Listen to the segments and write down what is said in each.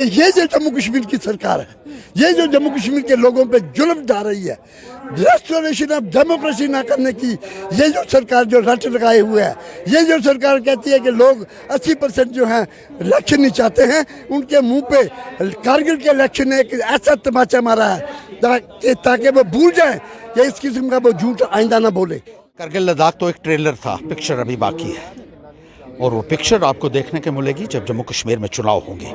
ये जो जम्मू कश्मीर की सरकार है, ये जो जम्मू कश्मीर के लोगों पे जुल्म ढा रही है, रेस्टोरेशन ऑफ डेमोक्रेसी ना करने की ये जो सरकार जो रट लगाए हुए है, ये जो सरकार कहती है कि लोग 80% जो हैं इलेक्शन नहीं चाहते हैं, उनके मुंह पे कारगिल के इलेक्शन ने एक ऐसा तमाचा मारा है ताकि वो भूल जाए कि इस किस्म का वो झूठ आइंदा ना बोले। करगिल लद्दाख तो एक ट्रेलर था, पिक्चर अभी बाकी है और वो पिक्चर आपको देखने को मिलेगी जब जम्मू कश्मीर में चुनाव होंगे।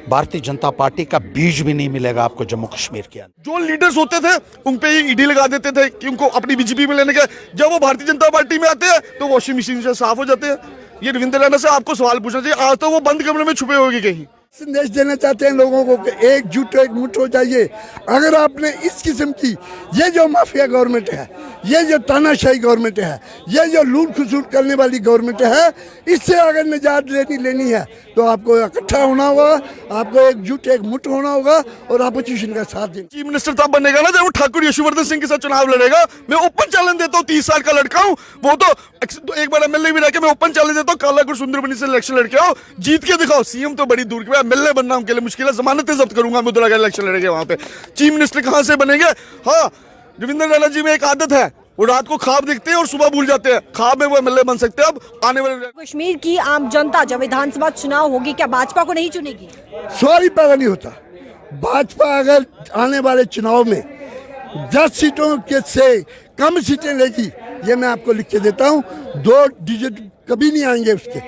भारतीय जनता पार्टी का बीज भी नहीं मिलेगा आपको जम्मू कश्मीर के अंदर। जो लीडर्स होते थे उन पे ईडी लगा देते थे कि उनको अपनी बीजेपी में लेने के, जब वो भारतीय जनता पार्टी में आते हैं तो वॉशिंग मशीन से साफ हो जाते हैं। ये रविंद्र रैना से आपको सवाल पूछना चाहिए, आज तो वो बंद कमरे में छुपे होंगे कहीं। संदेश देना चाहते हैं लोगों को कि एकजुट एकमुठ हो जाइए। अगर आपने इस किस्म की ये जो माफिया गवर्नमेंट है, ये जो तानाशाही गवर्नमेंट है, ये जो लूट खसूट करने वाली गवर्नमेंट है, इससे अगर निजात लेनी है तो आपको इकट्ठा होना होगा, आपको एकजुट एकमुठ होना होगा और अपोजिशन का साथ देना। चीफ मिनिस्टर तब बनेगा ना जब वो ठाकुर यशवर्धन सिंह के साथ चुनाव लड़ेगा। मैं ओपन चैलेंज देता हूँ, 30 साल का लड़का हूँ, वो तो एक बार एमएलए भी रह के मैं ओपन चैलेंज देता हूँ, कालागुर सुंदरबनी से इलेक्शन लड़के आओ, जीत के दिखाओ। सीएम तो बड़ी दूर की बात, एमएलए बनना उनके लिए मुश्किल है, जमानतें जब्त करूंगा मैं अगर इलेक्शन लड़ेंगे वहां पे। चीफ मिनिस्टर कहां से बनेंगे? हाँ, रविंद्र रैना जी में एक आदत है, वो रात को ख्वाब देखते हैं और सुबह भूल जाते हैं। ख्वाब में वो एमएलए बन सकते हैं। अब आने वाले कश्मीर की आम जनता जब विधानसभा चुनाव होगी, क्या भाजपा को नहीं चुनेगी? सॉरी पैदा नहीं होता। भाजपा अगर आने वाले चुनाव में 10 सीटों के से कम सीटें लेगी, ये मैं आपको लिख के देता हूँ, 2 डिजिट कभी नहीं आएंगे उसके,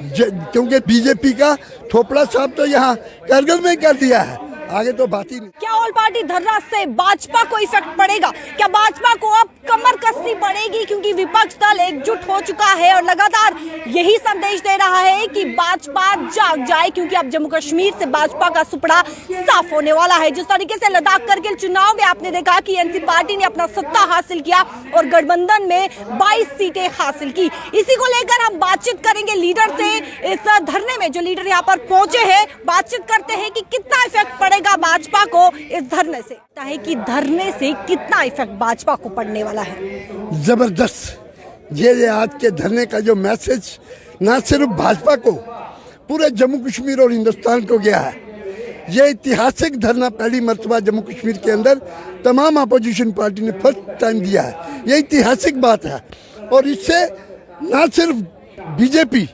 क्योंकि बीजेपी का थोपड़ा साहब तो यहाँ करगिल में कर दिया है, आगे तो बात ही नहीं। क्या ऑल पार्टी धरना से भाजपा को इफेक्ट पड़ेगा? क्या भाजपा को अब कमर कसनी पड़ेगी क्योंकि विपक्ष दल एकजुट हो चुका है और लगातार यही संदेश दे रहा है कि भाजपा जाग जाए, क्योंकि अब जम्मू कश्मीर से भाजपा का सुपड़ा साफ होने वाला है। जिस तरीके से लद्दाख करगिल चुनाव में आपने देखा कि एनसी पार्टी ने अपना सत्ता हासिल किया और गठबंधन में 22 सीटें हासिल की। इसी को लेकर हम बातचीत करेंगे लीडर से। इस धरने में जो लीडर यहाँ पर पहुंचे हैं, बातचीत करते हैं कि कितना इफेक्ट पड़ेगा भाजपा को इस धरने से, है कि धरने से कितना इफेक्ट भाजपा को पड़ने वाला है। जबरदस्त। ये आज के धरने का जो मैसेज ना सिर्फ भाजपा को, पूरे जम्मू कश्मीर और हिंदुस्तान को गया है। ये ऐतिहासिक धरना पहली मर्तबा जम्मू कश्मीर के अंदर तमाम अपोजिशन पार्टी ने फर्स्ट टाइम दिया है। ये ऐतिहासिक बात है और इससे ना सिर्फ बीजेपी,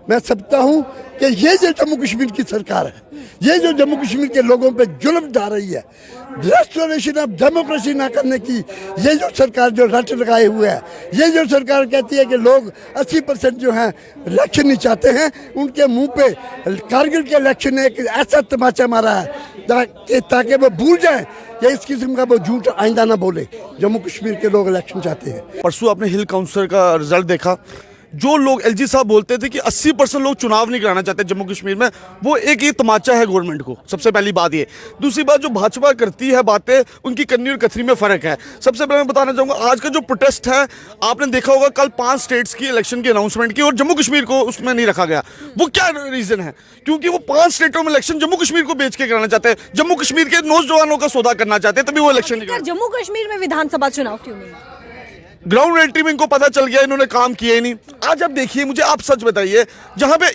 मैं समझता हूँ कि ये जो जम्मू कश्मीर की सरकार है, ये जो जम्मू कश्मीर के लोगों पे जुल्म ढा रही है, रेस्टोरेशन ऑफ डेमोक्रेसी ना करने की ये जो सरकार जो रट लगाए हुए है, ये जो सरकार कहती है कि लोग 80% जो हैं इलेक्शन नहीं चाहते हैं, उनके मुंह पे कारगिल के इलेक्शन ने एक ऐसा तमाचा मारा है ताकि वो भूल जाए कि इस किस्म का वो झूठ आइंदा ना बोले। जम्मू कश्मीर के लोग इलेक्शन चाहते हैं। परसों आपने हिल काउंसिल का रिजल्ट देखा। जो लोग एलजी साहब बोलते थे कि 80% लोग चुनाव नहीं कराना चाहते जम्मू कश्मीर में, वो एक ये तमाचा है गवर्नमेंट को। सबसे पहली बात ये। दूसरी बात, जो भाजपा करती है बातें, उनकी कन्नी और कथनी में फर्क है। सबसे पहले मैं बताना चाहूंगा, आज का जो प्रोटेस्ट है, आपने देखा होगा कल 5 स्टेट्स की इलेक्शन की अनाउंसमेंट की और जम्मू कश्मीर को उसमें नहीं रखा गया। वो क्या रीजन है? क्योंकि वो 5 स्टेटों में इलेक्शन जम्मू कश्मीर को बेच के कराना चाहते हैं, जम्मू कश्मीर के नौजवानों का सौदा करना चाहते हैं, तभी वो इलेक्शन नहीं। जम्मू कश्मीर में विधानसभा चुनाव क्यों नहीं? ग्राउंड रियलिटी में इनको पता चल गया, इन्होंने काम किया ही नहीं। आज आप देखिए, मुझे आप सच बताइए, जहां पे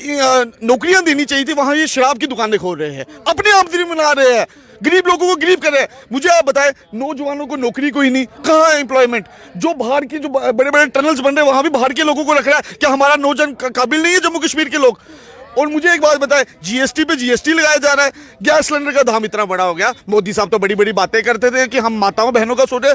नौकरियां देनी चाहिए थी वहां ये शराब की दुकानें खोल रहे हैं, अपने आमदनी बना रहे हैं, गरीब लोगों को गरीब कर रहे हैं। मुझे आप बताएं, नौजवानों को नौकरी कोई नहीं, कहाँ है एम्प्लॉयमेंट? जो बाहर की जो बड़े बड़े टनल्स बन रहे हैं वहां भी बाहर के लोगों को रख रहा है। क्या हमारा नौजवान काबिल नहीं है जम्मू कश्मीर के लोग? और मुझे एक बात बताएं, जीएसटी पे जीएसटी लगाया जा रहा है, गैस सिलेंडर का दाम इतना बड़ा हो गया। मोदी साहब तो बड़ी बड़ी बातें करते थे कि हम माताओं बहनों का सोचे,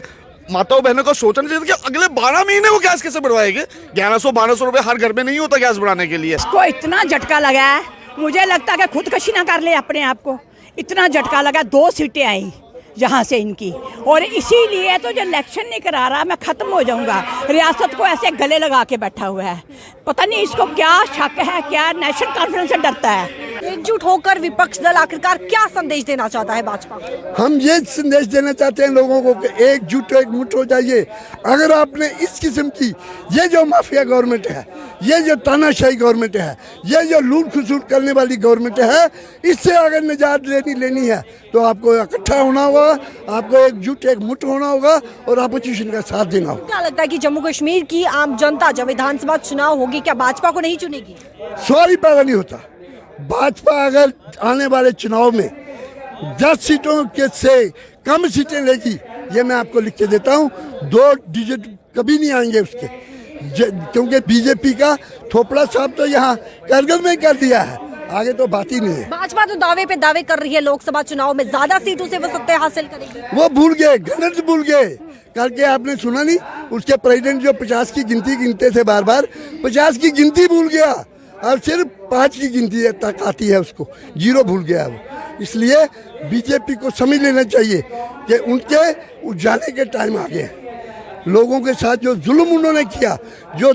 माताओं बहनों का सोचना चाहिए कि अगले 12 महीने वो गैस कैसे बढ़वाएंगे। 1100-1200 रुपए हर घर में नहीं होता गैस बढ़ाने के लिए। इसको इतना झटका लगा है, मुझे लगता है कि खुदकशी ना कर ले अपने आप को। इतना झटका लगा, 2 सीटें आई जहाँ से इनकी, और इसीलिए तो जो इलेक्शन नहीं करा रहा, मैं खत्म हो जाऊंगा। रियासत को ऐसे गले लगा के बैठा हुआ है, पता नहीं इसको क्या शक है, क्या नेशनल कॉन्फ्रेंस से डरता है। एकजुट होकर विपक्ष दल आखिरकार क्या संदेश देना चाहता है भाजपा? हम ये संदेश देना चाहते हैं लोगों को कि एकजुट एकमुठ हो जाइए। अगर आपने इस किस्म की ये जो माफिया गवर्नमेंट है, ये जो तानाशाही गवर्नमेंट है, ये जो लूट खसूट करने वाली गवर्नमेंट है, इससे अगर निजात लेनी है तो आपको इकट्ठा होना होगा, आपको एकजुट एकमुठ होना होगा और अपोजिशन का साथ देना होगा। क्या लगता है कि जम्मू कश्मीर की आम जनता जब विधानसभा चुनाव होगी, क्या भाजपा को नहीं चुनेगी? सॉरी पैदा नहीं होता। भाजपा अगर आने वाले चुनाव में 10 सीटों के से कम सीटें लेगी, ये मैं आपको लिख के देता हूँ, 2 डिजिट कभी नहीं आएंगे उसके, क्योंकि बीजेपी का थोपड़ा साहब तो यहाँ करगिल में कर दिया है, आगे तो बात ही नहीं है। भाजपा तो दावे पे दावे कर रही है लोकसभा चुनाव में ज्यादा सीटों से वो सत्ता हासिल करेगी। वो भूल गए, गणित भूल गए। कल के आपने सुना नहीं, उसके प्रेसिडेंट जो 50 की गिनती गिनते थे बार बार, 50 की गिनती भूल गया, अब सिर्फ 5 की गिनती तक आती है उसको, 0 भूल गया वो। इसलिए बीजेपी को समझ लेना चाहिए कि उनके जाने के टाइम आ गए हैं। लोगों के साथ जो जुल्म उन्होंने किया, जो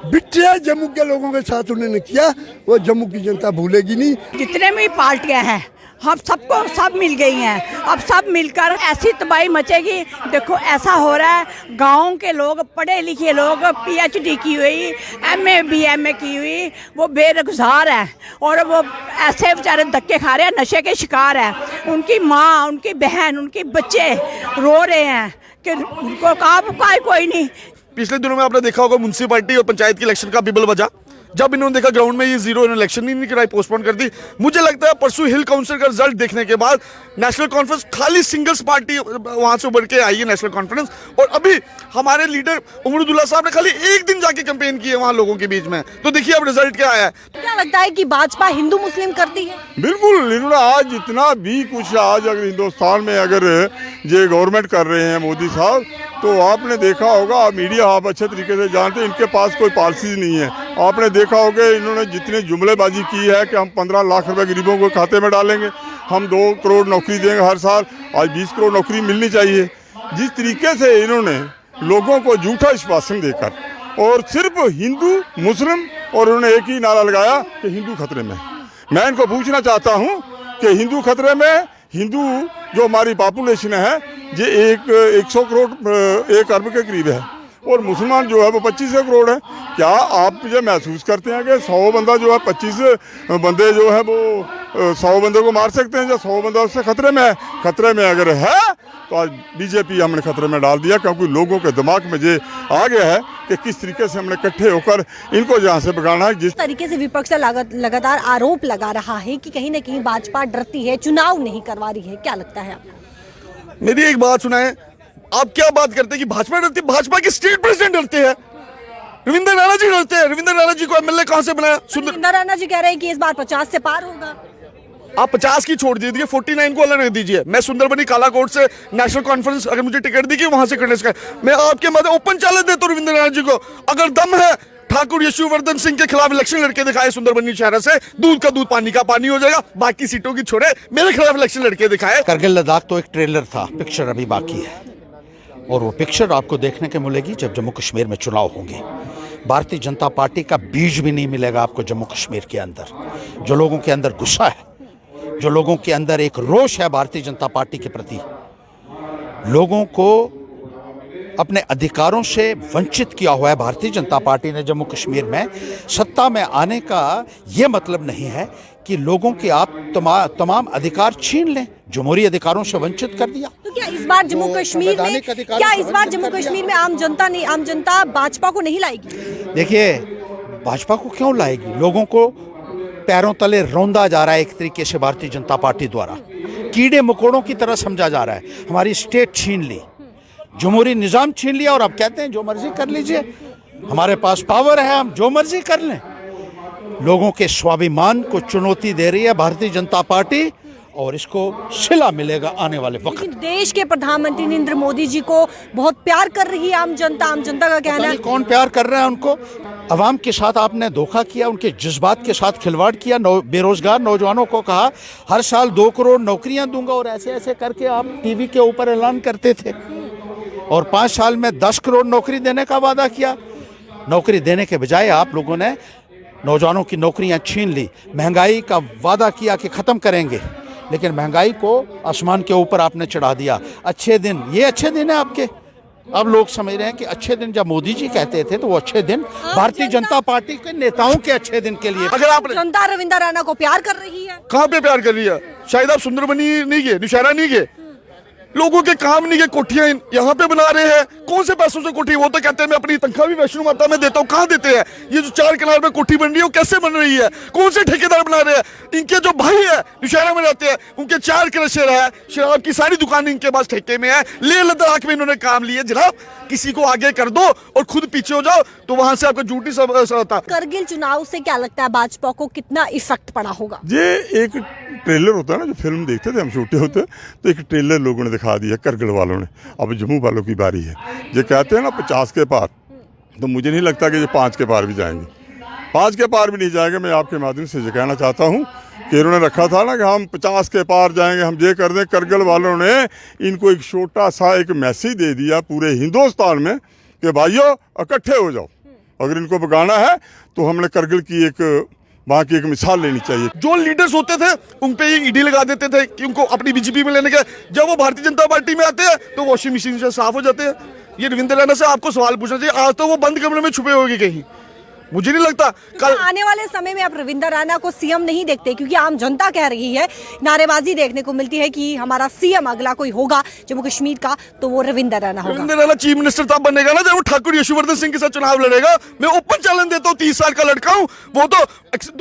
बिट्रिया जम्मू के लोगों के साथ उन्होंने किया, वो जम्मू की जनता भूलेगी नहीं। जितने भी पार्टियां हैं हम सबको सब मिल गई हैं, अब सब मिलकर ऐसी तबाही मचेगी। देखो ऐसा हो रहा है, गाँव के लोग, पढ़े लिखे लोग, PhD की हुई, MA BMA की हुई, वो बेरोजगार हैं और वो ऐसे बेचारे धक्के खा रहे हैं, नशे के शिकार हैं। उनकी माँ, उनकी बहन, उनके बच्चे रो रहे हैं कि उनको कहा कोई नहीं। पिछले दिनों में आपने देखा होगा म्युनिसिपैलिटी और पंचायत के इलेक्शन का बिबल बजा, जब इन्होंने देखा ग्राउंड में ये 0 इलेक्शन ही नहीं कराई, पोस्टपोन कर दी। मुझे लगता है परसों हिल काउंसिल का रिजल्ट देखने के बाद नेशनल कॉन्फ्रेंस खाली सिंगल्स पार्टी वहां से उभर के आई है नेशनल कॉन्फ्रेंस, और अभी हमारे लीडर उमरुदुल्ला साहब ने खाली एक दिन जाके कैंपेन की है वहां लोगों के बीच में, तो देखिए अब रिजल्ट क्या आया है। क्या लगता है कि भाजपा हिंदू मुस्लिम करती है? बिल्कुल, इन्होंने आज जितना भी कुछ आज अगर हिंदुस्तान में अगर ये गवर्नमेंट कर रहे हैं मोदी साहब, तो आपने देखा होगा, आप मीडिया आप अच्छे तरीके से जानते हैं, इनके पास कोई पॉलिसीज नहीं है। आपने देखा होगा इन्होंने जितनी जुमलेबाजी की है कि हम 15 लाख रुपए गरीबों को खाते में डालेंगे, हम 2 करोड़ नौकरी देंगे हर साल, आज 20 करोड़ नौकरी मिलनी चाहिए। जिस तरीके से इन्होंने लोगों को झूठा आश्वासन देकर और सिर्फ हिंदू मुस्लिम, और उन्होंने एक ही नारा लगाया कि हिंदू खतरे में। मैं इनको पूछना चाहता हूँ कि हिंदू खतरे में, हिंदू जो हमारी पॉपुलेशन है ये 100 करोड़ 1 अरब के करीब है, और मुसलमान जो है वो 25 करोड़ है। क्या आप ये महसूस करते हैं कि 100 बंदा जो है 25 बंदे जो है वो 100 बंदे को मार सकते हैं, या 100 बंदा उससे खतरे में है? खतरे में अगर है तो आज बीजेपी हमने खतरे में डाल दिया, क्योंकि लोगों के दिमाग में ये आ गया है कि किस तरीके से हमने इकट्ठे होकर इनको यहाँ से भगाना है। जिस तरीके से विपक्ष लगातार आरोप लगा रहा है कि कहीं न कहीं भाजपा डरती है, चुनाव नहीं करवा रही है, क्या लगता है आपको? मेरी एक बात सुनाए, आप क्या बात करते हैं कि भाजपा डरती है? भाजपा के स्टेट प्रेसिडेंट डरते हैं, रविंद्र राणा जी डरते हैं। रविंद्र राणा जी को MLA कहां से बनाया? रविंद्र राणा जी कह रहे हैं कि इस बार 50 से पार होगा। आप 50 की छोड़ दीजिए, 49 को अलग रख दीजिए। मैं सुंदरबनी कालाकोट से नेशनल कॉन्फ्रेंस अगर मुझे टिकट दी वहां से करने का, मैं आपके मध्य ओपन चैलेंज देता हूं रविंद्र राणा जी को, अगर दम है ठाकुर यशुवर्धन सिंह के खिलाफ इलेक्शन लड़के दिखाए सुंदरबनी शहर से, दूध का दूध पानी का पानी हो जाएगा। बाकी सीटों की छोड़े, मेरे खिलाफ इलेक्शन लड़के दिखाए। करगिल लद्दाख तो एक ट्रेलर था, पिक्चर अभी बाकी है, और वो पिक्चर आपको देखने को मिलेगी जब जम्मू कश्मीर में चुनाव होंगे। भारतीय जनता पार्टी का बीज भी नहीं मिलेगा आपको जम्मू कश्मीर के अंदर। जो लोगों के अंदर गुस्सा है, जो लोगों के अंदर एक रोष है भारतीय जनता पार्टी के प्रति, लोगों को अपने अधिकारों से वंचित किया हुआ है भारतीय जनता पार्टी ने जम्मू कश्मीर में। सत्ता में आने का ये मतलब नहीं है कि लोगों के आप तमाम अधिकार छीन लें, जमहूरी अधिकारों से वंचित कर दिया। तो क्या इस बार जम्मू कश्मीर में आम जनता भाजपा को नहीं लाएगी? देखिए, भाजपा को क्यों लाएगी? लोगों को पैरों तले रौंदा जा रहा है एक तरीके से भारतीय जनता पार्टी द्वारा, कीड़े मकोड़ों की तरह समझा जा रहा है। हमारी स्टेट छीन ली, जमहूरी निज़ाम छीन लिया, और अब कहते हैं जो मर्जी कर लीजिए, हमारे पास पावर है, हम जो मर्जी कर लें। लोगों के स्वाभिमान को चुनौती दे रही है भारतीय जनता पार्टी, और इसको सिला मिलेगा आने वाले वक्त। देश के प्रधानमंत्री नरेंद्र मोदी जी को बहुत प्यार कर रही है आम जनता का कहना है। कौन प्यार कर रहा है उनको? अवाम के साथ आपने धोखा किया, उनके जज्बात के साथ खिलवाड़ किया। बेरोजगार नौजवानों को कहा हर साल 2 करोड़ नौकरियां दूंगा, और ऐसे ऐसे करके आप टीवी के ऊपर ऐलान करते थे, और 5 साल में 10 करोड़ नौकरी देने का वादा किया। नौकरी देने के बजाय आप लोगों ने नौजवानों की नौकरियां छीन ली। महंगाई का वादा किया कि ख़त्म करेंगे, लेकिन महंगाई को आसमान के ऊपर आपने चढ़ा दिया। अच्छे दिन, ये अच्छे दिन है आपके? अब लोग समझ रहे हैं कि अच्छे दिन जब मोदी जी कहते थे तो वो अच्छे दिन भारतीय जनता पार्टी के नेताओं के अच्छे दिन के लिए। अगर आप जनता रविंद्र राणा को प्यार कर रही है, कहाँ पे प्यार कर रही है? शायद आप सुंदरबनी नहीं गए, निशारा नहीं गए, लोगों के काम नहीं है, कोठियां यहाँ पे बना रहे हैं। कौन से पैसों से कोठी? वो तो कहते हैं मैं अपनी तनख्वाह भी वैष्णो माता में देता हूँ। कहाँ देते हैं? ये जो 4 कनाल में कोठी बन रही है वो कैसे बन रही है? कौन से ठेकेदार बना रहे हैं? इनके जो भाई है नौशहरा में रहते हैं, उनके 4 क्रशर है, शराब की सारी दुकानें इनके पास ठेके में है। लेह लद्दाख में इन्होंने काम लिए। जनाब किसी को आगे कर दो और खुद पीछे हो जाओ तो वहां से आपका झूठी सब होता। करगिल चुनाव से क्या लगता है भाजपा को कितना इफेक्ट पड़ा होगा? ये एक ट्रेलर होता है ना, जो फिल्म देखते थे हम, छोटे होते तो एक ट्रेलर लोगों ने दिखा दिया, करगिल वालों ने। अब जम्मू वालों की बारी है। ये कहते हैं ना 50 के पार, तो मुझे नहीं लगता कि ये 5 के पार भी जाएंगे। 5 के पार भी नहीं जाएंगे। मैं आपके माध्यम से ये कहना चाहता हूँ कि इन्होंने रखा था ना कि हम 50 के पार जाएंगे, हम ये कर दें। करगिल वालों ने इनको एक छोटा सा एक मैसेज दे दिया पूरे हिंदुस्तान में कि भाइयों इकट्ठे हो जाओ, अगर इनको भगाना है तो हमने करगिल की एक वहाँ की एक मिसाल लेनी चाहिए। जो लीडर्स होते थे उन पे ईडी लगा देते थे कि उनको अपनी बीजेपी में लेने के। जब वो भारतीय जनता पार्टी में आते हैं तो वॉशिंग मशीन से साफ हो जाते हैं। ये रविंद्र रैना से आपको सवाल पूछना चाहिए। आज तो वो बंद कमरे में छुपे होंगे कहीं, मुझे नहीं लगता। कल आने वाले समय में आप रविंद्र रैना को सीएम नहीं देखते, क्योंकि आम जनता कह रही है, नारेबाजी देखने को मिलती है कि हमारा सीएम अगला कोई होगा जम्मू कश्मीर का तो वो रविंद्र रैना होगा। रविंद्र रैना चीफ मिनिस्टर तब बनेगा ना जब वो ठाकुर यशोवर्धन सिंह के साथ चुनाव लड़ेगा। मैं ओपन चैलेंज देता हूँ, 30 साल का लड़का हूँ। वो तो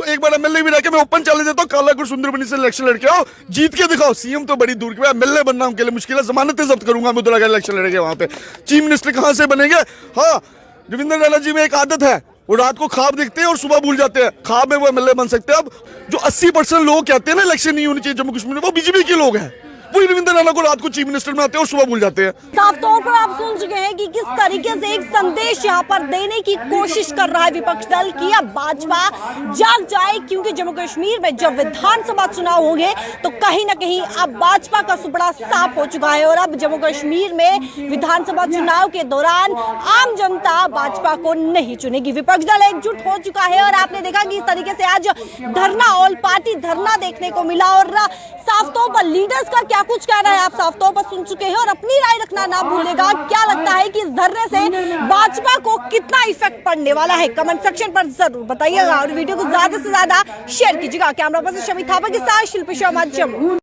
एक बार एमएलए भी रह के मैं ओपन चैलेंज देता हूँ, कालागुर सुंदरबनी से इलेक्शन लड़के आओ, जीत के दिखाओ। सीएम तो बड़ी दूर की बात, एमएलए बनना उनके लिए मुश्किल है। जमानतें जब्त करूंगा मैं, अगर इलेक्शन लड़ेंगे वहां पे। चीफ मिनिस्टर कहां से बनेंगे? हाँ, रविंद्र रैना जी में एक आदत है, वो रात को ख्वाब देखते हैं और सुबह भूल जाते हैं। ख्वाब में वो एमएलए बन सकते हैं। अब जो 80% लोग कहते हैं ना इलेक्शन नहीं होनी चाहिए जम्मू कश्मीर में, वो बीजेपी के लोग हैं। वही रविंद्र रैना को रात को चीफ मिनिस्टर में आते हैं और सुबह भूल जाते हैं। साफ तौर पर आप सुन चुके हैं कि किस तरीके से एक संदेश यहाँ पर देने की कोशिश कर रहा है विपक्ष दल की अब भाजपा जाग जाए, क्योंकि जम्मू कश्मीर में जब विधानसभा चुनाव होंगे तो कहीं ना कहीं अब भाजपा का सुपड़ा साफ हो चुका है। और अब जम्मू कश्मीर में विधानसभा चुनाव के दौरान आम जनता भाजपा को नहीं चुनेगी। विपक्ष दल एकजुट हो चुका है और आपने देखा कि इस तरीके से आज धरना, ऑल पार्टी धरना देखने को मिला। और साफ तौर पर लीडर्स का क्या कुछ कहना है आप साफ तौर पर सुन चुके हैं और अपनी राय रखना ना भूलेगा। क्या लगता है कि इस धरने से भाजपा को कितना इफेक्ट पड़ने वाला है? कमेंट सेक्शन पर जरूर बताइएगा और वीडियो को ज्यादा से ज्यादा शेयर कीजिएगा। कैमरा पर्सन शमी थापा के साथ शिल्पी शर्मा, जम्मू।